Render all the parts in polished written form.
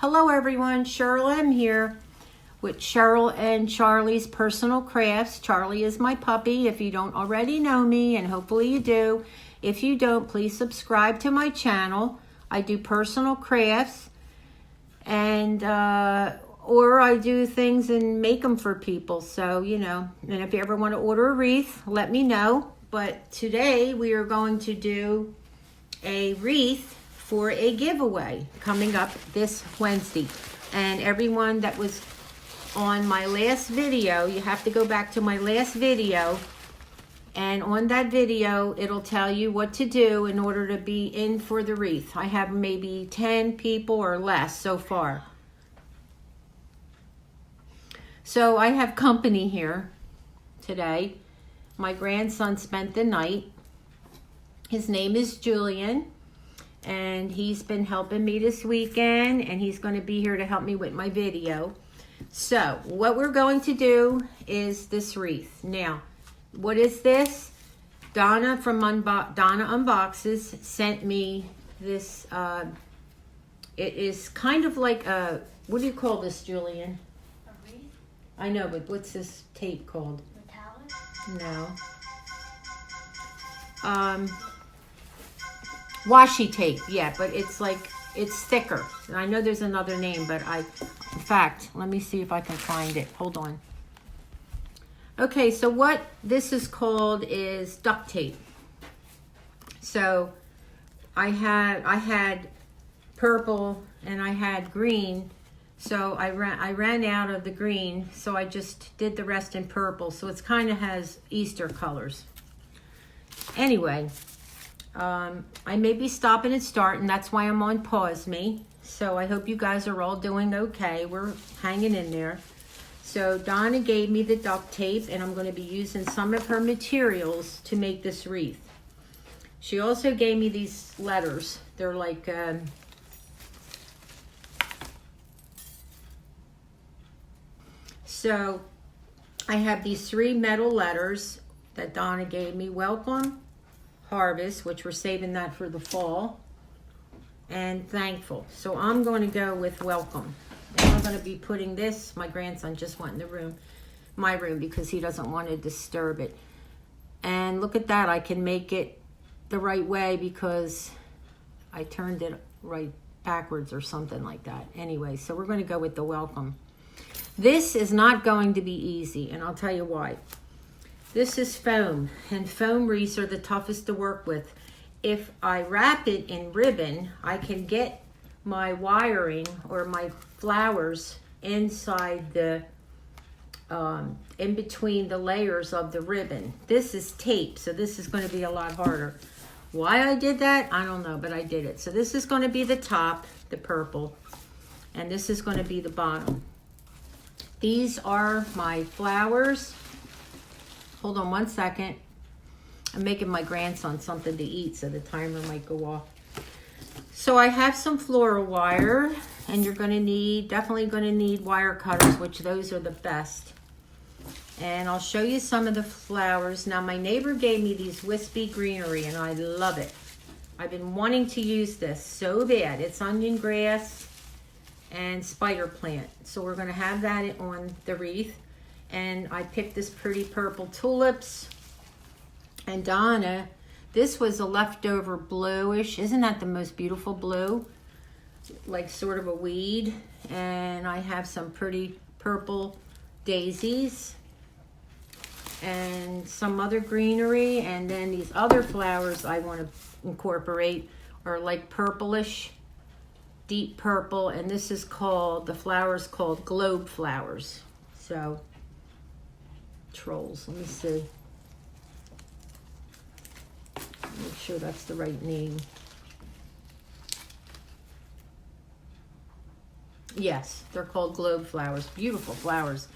Hello everyone, Cheryl M here with Cheryl and Charlie's Personal Crafts. Charlie is my puppy if you don't already know me, and hopefully you do. If you don't, please subscribe to my channel. I do personal crafts and or I do things and make them for people. So, you know, and if you ever want to order a wreath, let me know. But today we are going to do a wreath for a giveaway coming up this Wednesday. And everyone that was on my last video, you have to go back to my last video, and on that video it'll tell you what to do in order to be in for the wreath. I have maybe 10 people or less so far. So I have company here today. My grandson spent the night. His name is Julian. And he's been helping me this weekend, and he's going to be here to help me with my video. So what we're going to do is this wreath. Now, what is this? Donna from Donna Unboxes sent me this. It is kind of like a, what do you call this, Julian? A wreath? I know, but what's this tape called? Metallic? No. Washi tape, yeah, but it's like, it's thicker. And I know there's another name, but in fact, let me see if I can find it. Hold on. Okay, so what this is called is duct tape. So I had purple and I had green. So I ran out of the green, so I just did the rest in purple. So it's kind of has Easter colors. Anyway, I may be stopping and starting. That's why I'm on pause me. So I hope you guys are all doing okay. We're hanging in there. So Donna gave me the duct tape, and I'm going to be using some of her materials to make this wreath. She also gave me these letters. They're like, so I have these 3 metal letters that Donna gave me. Welcome, harvest, which we're saving that for the fall, and thankful. So I'm going to go with welcome. And I'm going to be putting this, my grandson just went in the room, my room, because he doesn't want to disturb it. And look at that, I can make it the right way because I turned it right backwards or something like that. Anyway, so we're going to go with the welcome. This is not going to be easy, and I'll tell you why. This is foam, and foam wreaths are the toughest to work with. If I wrap it in ribbon, I can get my wiring or my flowers inside the, in between the layers of the ribbon. This is tape, so this is going to be a lot harder. Why I did that, I don't know, but I did it. So this is going to be the top, the purple, and this is going to be the bottom. These are my flowers. Hold on one second. I'm making my grandson something to eat, so the timer might go off. So I have some floral wire, and you're going to need, definitely going to need wire cutters, which those are the best. And I'll show you some of the flowers. Now, my neighbor gave me these wispy greenery, and I love it. I've been wanting to use this so bad. It's onion grass and spider plant. So we're going to have that on the wreath. And I picked this pretty purple tulips. And Donna, this was a leftover bluish. Isn't that the most beautiful blue? Like sort of a weed. And I have some pretty purple daisies. And some other greenery. And then these other flowers I want to incorporate are like purplish, deep purple. And this is called, the flower's called globe flowers. So, trolls. Let me see. Make sure that's the right name. Yes, they're called globe flowers. Beautiful flowers.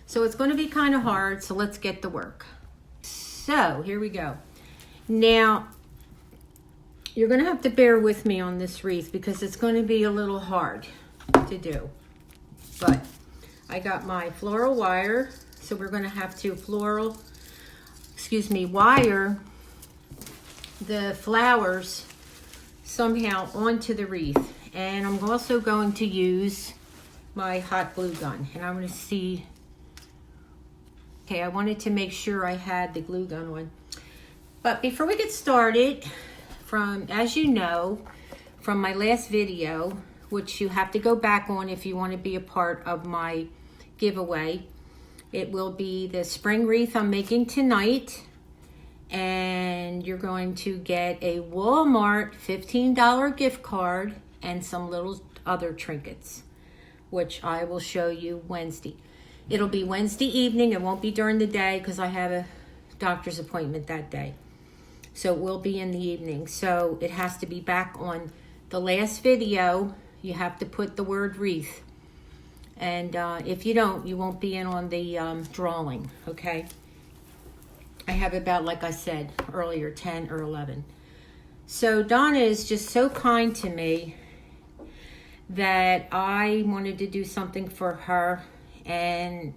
So it's going to be kind of hard, so let's get to work. So here we go. Now, you're going to have to bear with me on this wreath because it's going to be a little hard to do. But I got my floral wire. So we're going to have to wire the flowers somehow onto the wreath. And I'm also going to use my hot glue gun. And I'm going to see... Okay, I wanted to make sure I had the glue gun on. But before we get started, as you know, from my last video, which you have to go back on if you want to be a part of my giveaway, it will be the spring wreath I'm making tonight. And you're going to get a Walmart $15 gift card and some little other trinkets, which I will show you Wednesday. It'll be Wednesday evening. It won't be during the day because I have a doctor's appointment that day. So it will be in the evening. So it has to be back on the last video. You have to put the word wreath. And if you don't, you won't be in on the drawing, okay? I have about, like I said earlier, 10 or 11. So Donna is just so kind to me that I wanted to do something for her, and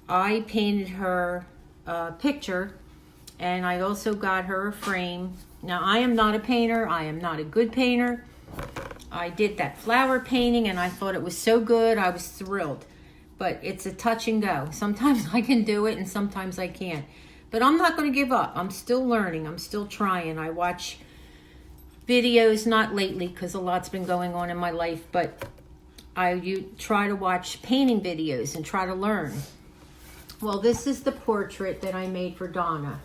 I painted her a picture, and I also got her a frame. Now, I am not a painter. I am not a good painter. I did that flower painting, and I thought it was so good. I was thrilled. But it's a touch and go. Sometimes I can do it, and sometimes I can't. But I'm not going to give up. I'm still learning. I'm still trying. I watch videos, not lately because a lot's been going on in my life, but you try to watch painting videos and try to learn. Well, this is the portrait that I made for Donna.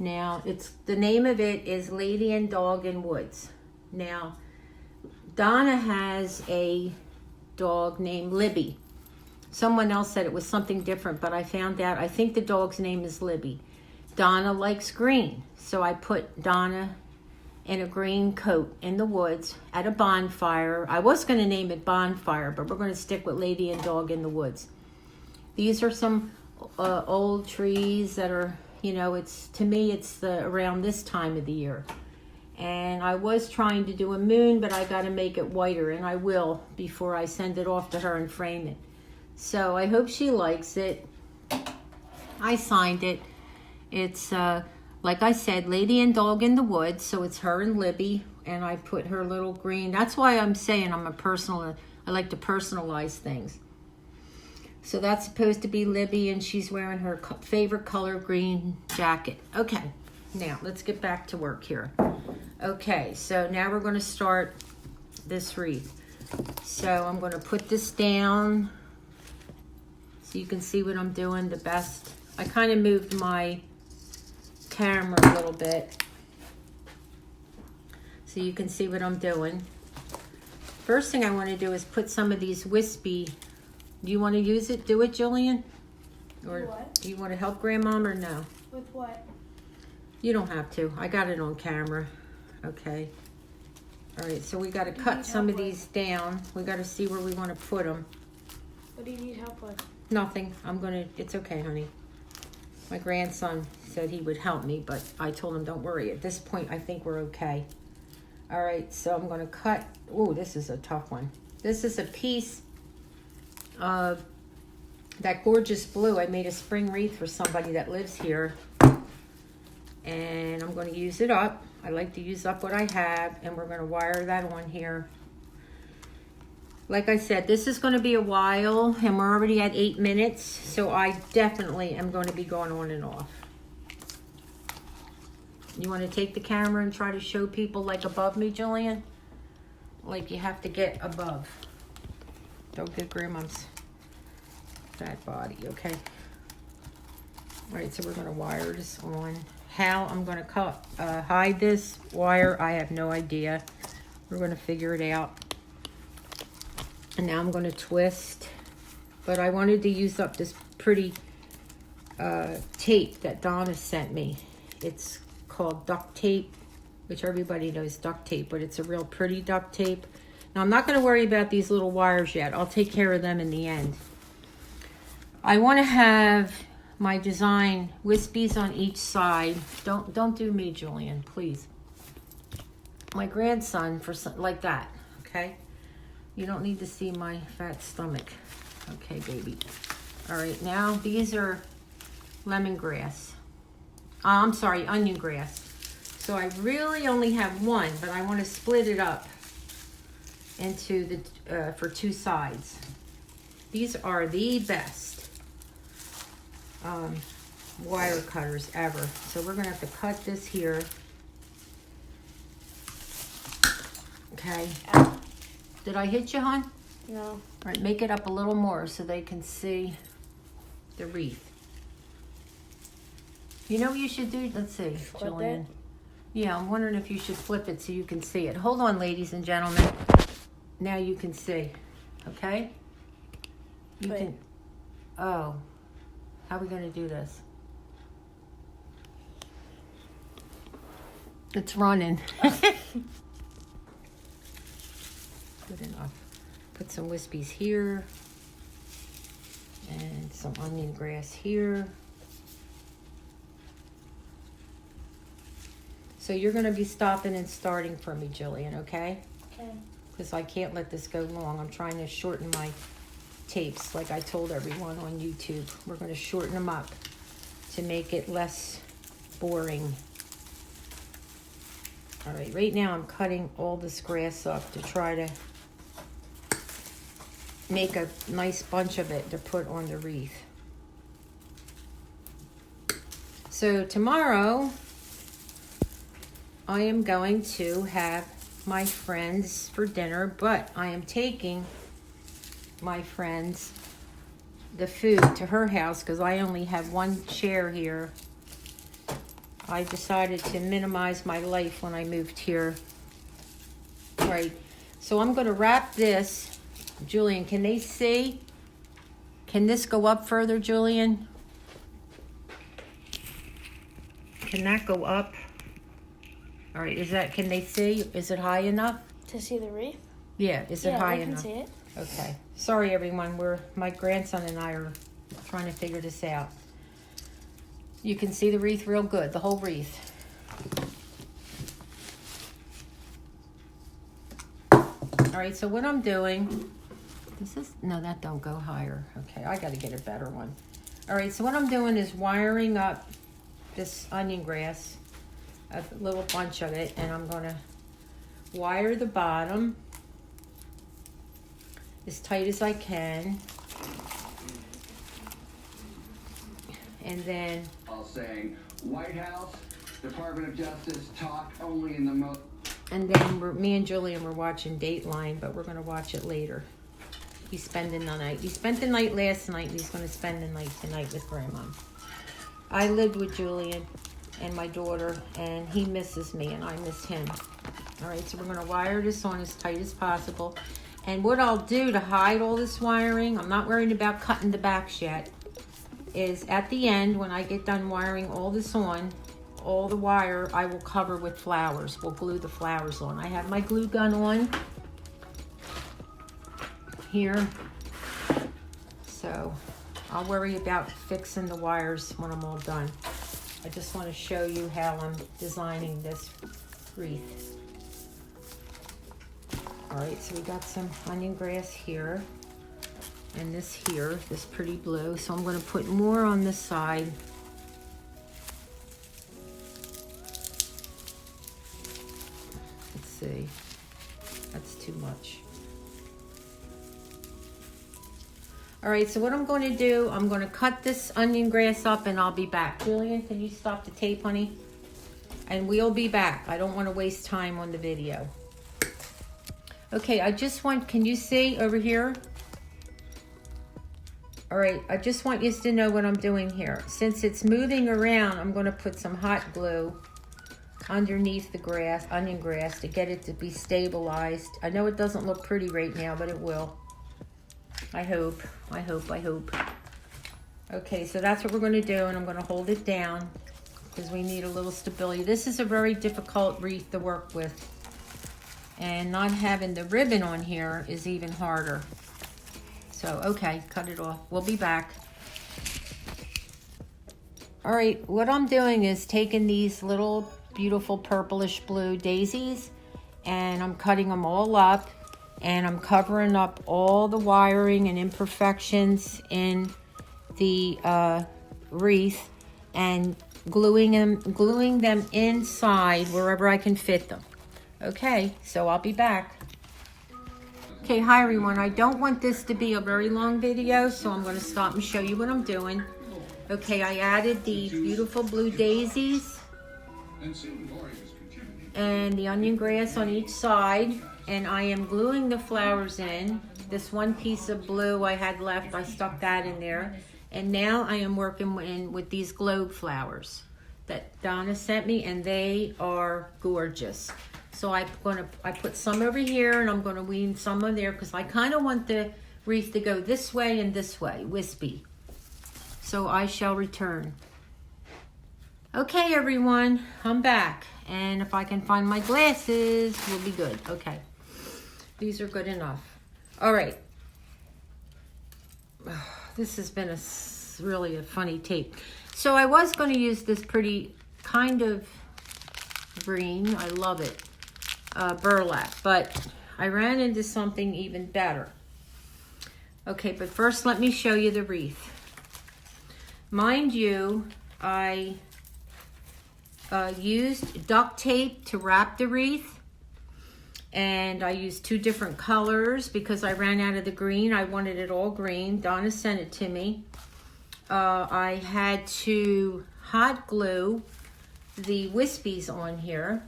Now, the name of it is Lady and Dog in Woods. Now, Donna has a dog named Libby. Someone else said it was something different, but I found out, I think the dog's name is Libby. Donna likes green, so I put Donna in a green coat in the woods at a bonfire. I was going to name it Bonfire, but we're going to stick with Lady and Dog in the Woods. These are some old trees that are, to me, it's around this time of the year. And I was trying to do a moon, but I got to make it whiter, and I will before I send it off to her and frame it. So I hope she likes it. I signed it. It's, like I said, Lady and Dog in the Woods. So it's her and Libby. And I put her little green. That's why I'm saying I like to personalize things. So that's supposed to be Libby, and she's wearing her favorite color, green jacket. Okay, now let's get back to work here. Okay, so now we're going to start this wreath. So I'm going to put this down so you can see what I'm doing the best. I kind of moved my camera a little bit so you can see what I'm doing. First thing I want to do is put some of these wispy. Do you want to use it? Do it, Julian? Or what? Do you want to help Grandmom or no? With what? You don't have to. I got it on camera. Okay. All right, so we got to cut some of these down. We got to see where we want to put them. What do you need help with? Nothing. It's okay, honey. My grandson said he would help me, but I told him don't worry. At this point, I think we're okay. All right, so I'm going to cut. Oh, this is a tough one. This is a piece of that gorgeous blue. I made a spring wreath for somebody that lives here. And I'm going to use it up. I like to use up what I have, and we're going to wire that on here. Like I said, this is going to be a while, and we're already at 8 minutes, so I definitely am going to be going on and off. You want to take the camera and try to show people like above me, Julian? Like you have to get above. Don't get Grandma's fat body, okay? All right, so we're going to wire this on. How I'm going to hide this wire, I have no idea. We're going to figure it out. And now I'm going to twist. But I wanted to use up this pretty tape that Donna sent me. It's called duct tape, which everybody knows duct tape, but it's a real pretty duct tape. Now, I'm not going to worry about these little wires yet. I'll take care of them in the end. I want to have my design wispies on each side. Don't do me, Julian, please. My grandson like that, okay? You don't need to see my fat stomach. Okay, baby. All right, now these are lemongrass. I'm sorry, onion grass. So I really only have one, but I want to split it up. into the for 2 sides. These are the best wire cutters ever. So we're gonna have to cut this here. Okay. Did I hit you, hon? No. All right, make it up a little more so they can see the wreath. You know what you should do? Let's see, Flip Julian. it? Yeah, I'm wondering if you should flip it so you can see it. Hold on, ladies and gentlemen. Now you can see. Okay? You Wait. can. Oh. How are we going to do this? It's running. Good enough. Put some wispies here. And some onion grass here. So you're going to be stopping and starting for me, Julian, okay? Okay. Because I can't let this go long. I'm trying to shorten my tapes like I told everyone on YouTube. We're going to shorten them up to make it less boring. All right, right now I'm cutting all this grass up to try to make a nice bunch of it to put on the wreath. So tomorrow I am going to have my friends for dinner, but I am taking my friends the food to her house because I only have one chair here. I decided to minimize my life when I moved here. All right, so I'm going to wrap this. Julian, can they see? Can this go up further, Julian? Can that go up? All right, can they see? Is it high enough? To see the wreath? Yeah, is it high I can enough? see it. Okay. Sorry, everyone. My grandson and I are trying to figure this out. You can see the wreath real good, the whole wreath. All right, so what I'm doing, no, that don't go higher. Okay, I got to get a better one. All right, so what I'm doing is wiring up this onion grass, a little bunch of it, and I'm going to wire the bottom as tight as I can. And then All saying, White House, Department of Justice, talk only in the And then me and Julian were watching Dateline, but we're going to watch it later. He's spending the night. He spent the night last night, and he's going to spend the night tonight with Grandma. I lived with Julian and my daughter, and he misses me, and I miss him. All right, so we're going to wire this on as tight as possible. And what I'll do to hide all this wiring, I'm not worried about cutting the backs yet, is at the end, when I get done wiring all this on, all the wire I will cover with flowers. We'll glue the flowers on. I have my glue gun on here. So I'll worry about fixing the wires when I'm all done. I just want to show you how I'm designing this wreath. All right, so we got some onion grass here. And this here, this pretty blue. So I'm going to put more on this side. Let's see. That's too much. All right, so what I'm going to do, I'm going to cut this onion grass up and I'll be back. Julian, can you stop the tape, honey? And we'll be back. I don't want to waste time on the video. Okay, can you see over here? All right, I just want you to know what I'm doing here. Since it's moving around, I'm going to put some hot glue underneath the onion grass, to get it to be stabilized. I know it doesn't look pretty right now, but it will. I hope. Okay, so that's what we're going to do, and I'm going to hold it down because we need a little stability. This is a very difficult wreath to work with, and not having the ribbon on here is even harder. So, okay, cut it off. We'll be back. All right, what I'm doing is taking these little beautiful purplish blue daisies, and I'm cutting them all up, and I'm covering up all the wiring and imperfections in the wreath, and gluing them inside wherever I can fit them. Okay, so I'll be back. Okay, hi everyone. I don't want this to be a very long video, so I'm going to stop and show you what I'm doing. Okay, I added the beautiful blue daisies and the onion grass on each side, and I am gluing the flowers in. This one piece of blue I had left, I stuck that in there. And now I am working with these globe flowers that Donna sent me, and they are gorgeous. So I put some over here, and I'm gonna wean some on there because I kind of want the wreath to go this way and this way, wispy. So I shall return. Okay, everyone, I'm back, and if I can find my glasses, we'll be good. Okay, these are good enough. All right. This has been really a funny tape. So I was going to use this pretty kind of green. I love it. Burlap. But I ran into something even better. Okay, but first let me show you the wreath. Mind you, I used duct tape to wrap the wreath. And I used 2 different colors because I ran out of the green. I wanted it all green. Donna sent it to me. I had to hot glue the wispies on here.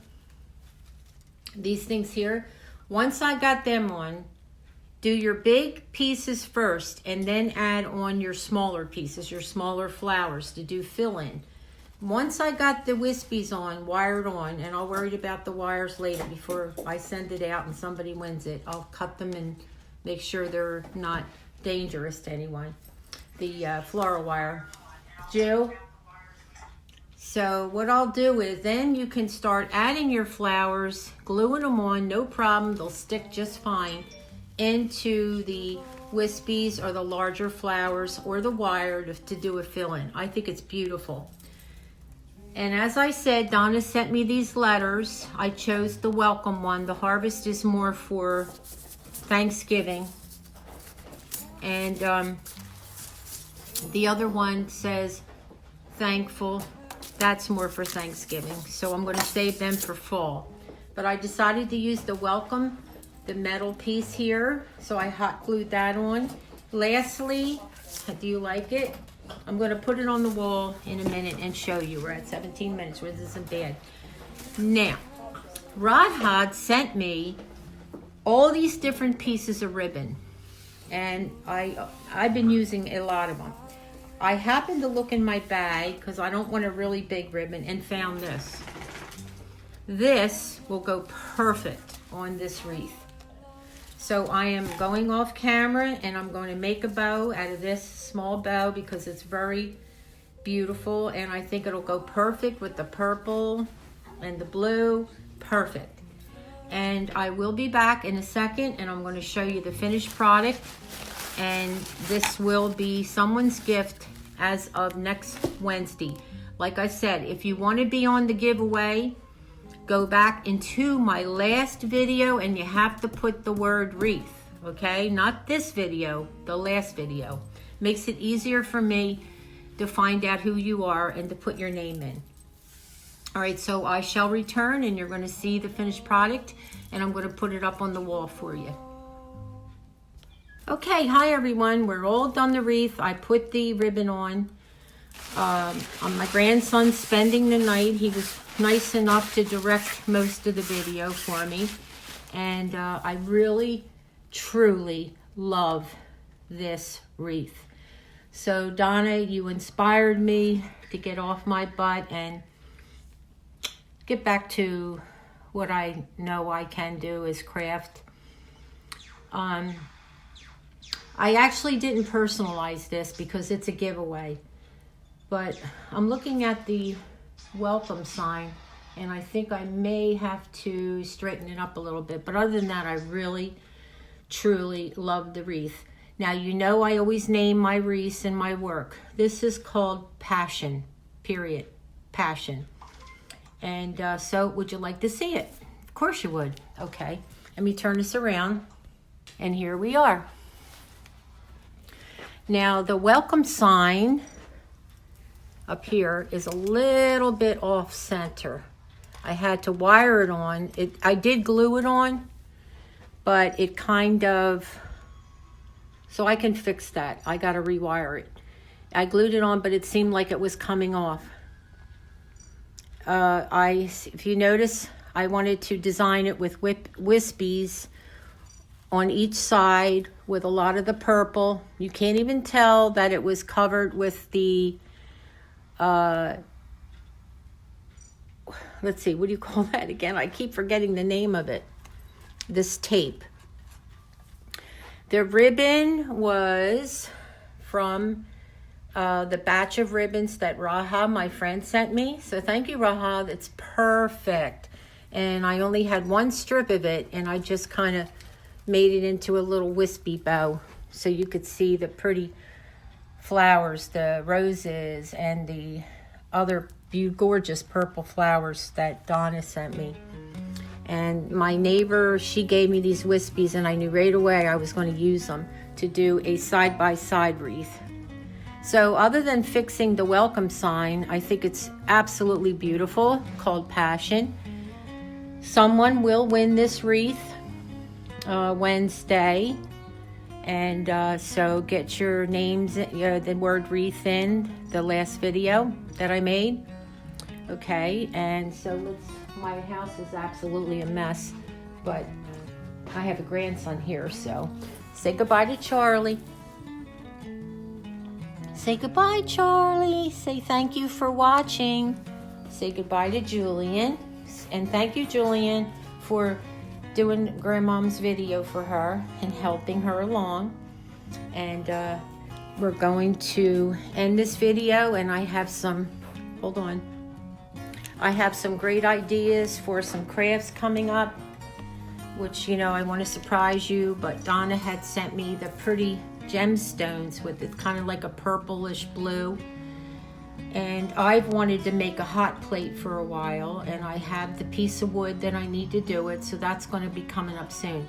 These things here. Once I got them on, do your big pieces first and then add on your smaller pieces, your smaller flowers to do fill in. Once I got the wispies on, wired on, and I'll worry about the wires later before I send it out and somebody wins it. I'll cut them and make sure they're not dangerous to anyone. The floral wire. Jill? So what I'll do is then you can start adding your flowers, gluing them on, no problem. They'll stick just fine into the wispies or the larger flowers or the wire to do a fill-in. I think it's beautiful. And as I said, Donna sent me these letters. I chose the welcome one. The harvest is more for Thanksgiving. And the other one says thankful. That's more for Thanksgiving. So I'm going to save them for fall. But I decided to use the welcome, the metal piece here. So I hot glued that on. Lastly, do you like it? I'm going to put it on the wall in a minute and show you. We're at 17 minutes, which isn't bad. Now, Rod Hod sent me all these different pieces of ribbon. And I've been using a lot of them. I happened to look in my bag because I don't want a really big ribbon and found this. This will go perfect on this wreath. So I am going off camera and I'm going to make a bow out of this small bow because it's very beautiful and I think it'll go perfect with the purple and the blue. Perfect. And I will be back in a second and I'm going to show you the finished product, and this will be someone's gift as of next Wednesday. Like I said, if you want to be on the giveaway, go back into my last video and you have to put the word wreath, okay? Not this video, the last video. Makes it easier for me to find out who you are and to put your name in. All right, so I shall return and you're going to see the finished product and I'm going to put it up on the wall for you. Okay, hi everyone. We're all done the wreath. I put the ribbon on my grandson's spending the night. He was nice enough to direct most of the video for me. And I really, truly love this wreath. So Donna, you inspired me to get off my butt and get back to what I know I can do is craft. I actually didn't personalize this because it's a giveaway. But I'm looking at the welcome sign and I think I may have to straighten it up a little bit. But other than that, I really, truly love the wreath. Now, you know I always name my wreaths in my work. This is called Passion, period. Passion. And so would you like to see it? Of course you would. Okay, let me turn this around. And here we are. Now, the welcome sign up here is a little bit off center. I had to wire it on. I did glue it on, but it kind of, so I can fix that. I got to rewire it. I glued it on, but it seemed like it was coming off. If you notice, I wanted to design it with wispies on each side with a lot of the purple. You can't even tell that it was covered with the, let's see, what do you call that again? I keep forgetting the name of it. This tape. The ribbon was from the batch of ribbons that Raha, my friend, sent me. So thank you, Raha. It's perfect. And I only had one strip of it, and I just kind of made it into a little wispy bow so you could see the pretty flowers, the roses, and the other gorgeous purple flowers that Donna sent me. And my neighbor, she gave me these wispies, and I knew right away I was going to use them to do a side-by-side wreath. So other than fixing the welcome sign, I think it's absolutely beautiful, called Passion. Someone will win this wreath Wednesday. And so get your names, the word wreath in the last video that I made. Okay, and so my house is absolutely a mess, but I have a grandson here, so say goodbye to Charlie. Say goodbye, Charlie. Say thank you for watching. Say goodbye to Julian. And thank you, Julian, for doing Grandmom's video for her and helping her along. And we're going to end this video, and I have some, hold on. I have some great ideas for some crafts coming up, which, you know, I want to surprise you, but Donna had sent me the pretty gemstones with it, kind of like a purplish blue. And I've wanted to make a hot plate for a while, and I have the piece of wood that I need to do it, so that's going to be coming up soon.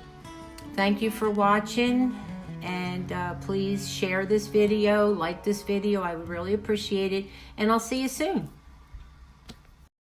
Thank you for watching, and please share this video, like this video. I would really appreciate it, and I'll see you soon.